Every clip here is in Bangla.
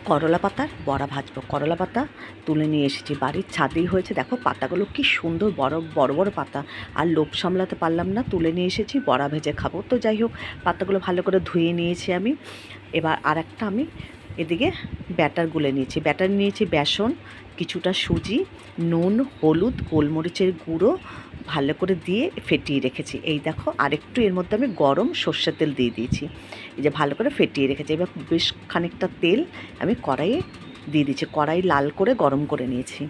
করলা পাতার বড়া ভাজবো। করলা পাতা তুলে নিয়ে এসেছি, বাড়ির ছাদেই হয়েছে। দেখো পাতাগুলো কি সুন্দর, বড় বড় বড় পাতা। আর লোভ সামলাতে পারলাম না, তুলে নিয়ে এসেছি, বড়া ভেজে খাবো। তো যাই হোক, পাতাগুলো ভালো করে ধুয়ে নিয়েছি আমি। এবার আর একটা আমি এদিকে ব্যাটার গুলে নিয়েছি। ব্যাটার নিয়েছি বেসন, কিছুটা সুজি, নুন, হলুদ, গোলমরিচের গুঁড়ো ভালো করে দিয়ে ফেটিয়ে রেখেছি। এই দেখো, আরেকটু এর মধ্যে আমি গরম সর্ষের তেল দিয়ে দিয়েছি। এই যে ভালো করে ফেটিয়ে রেখেছি। এবার বেশ খানিকটা তেল আমি কড়াইয়ে দিয়ে দিচ্ছি। কড়াই লাল করে গরম করে নিয়েছি।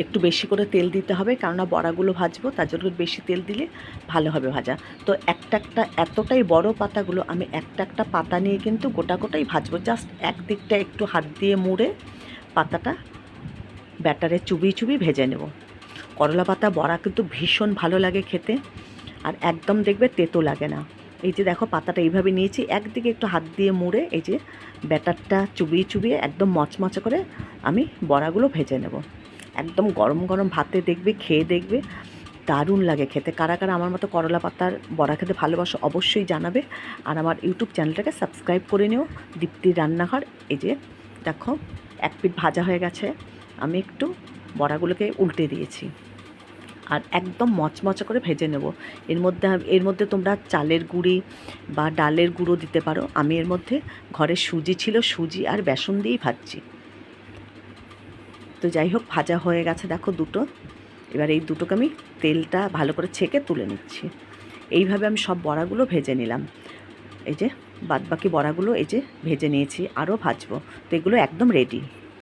একটু বেশি করে তেল দিতে হবে, কেননা বড়াগুলো ভাজবো, তার জন্য বেশি তেল দিলে ভালো হবে ভাজা। তো একটা একটা এতটাই বড় পাতাগুলো আমি একটা একটা পাতা নিয়ে কিন্তু গোটা গোটাই ভাজবো। জাস্ট একদিকটা একটু হাত দিয়ে মুড়ে পাতাটা ব্যাটারে চুবিয়ে চুবিয়ে ভেজে নেব। করলা পাতা বড়া কিন্তু ভীষণ ভালো লাগে খেতে, আর একদম দেখবে তেতো লাগে না। এই যে দেখো, পাতাটা এইভাবে নিয়েছি, একদিকে একটু হাত দিয়ে মুড়ে এই যে ব্যাটারটা চুবিয়ে চুবিয়ে একদম মচমচে করে আমি বড়াগুলো ভেজে নেব। একদম গরম গরম ভাতে দেখবে, খেয়ে দেখবে দারুণ লাগে খেতে। কারা কারা আমার মতো করলা পাতার বড়া খেতে ভালোবাসো অবশ্যই জানাবে। আর আমার ইউটিউব চ্যানেলটাকে সাবস্ক্রাইব করে নিও, দীপ্তির রান্নাঘর। এই যে দেখো, এক পিঠ ভাজা হয়ে গেছে, আমি একটু বড়াগুলোকে উল্টে দিয়েছি আর একদম মচমচে করে ভেজে নেব। এর মধ্যে তোমরা চালের গুঁড়ি বা ডালের গুঁড়ো দিতে পারো। আমি এর মধ্যে ঘরে সুজি ছিল, সুজি আর বেসন দিয়েই ভাজছি। তো যাই হোক, ভাজা হয়ে গেছে দেখো দুটো। এবার এই দুটোকে আমি তেলটা ভালো করে ছেঁকে তুলে নিচ্ছি। এইভাবে আমি সব বড়াগুলো ভেজে নিলাম। এই যে বাদবাকি বড়াগুলো এই যে ভেজে নিয়েছি, আরও ভাজবো। তো এগুলো একদম রেডি।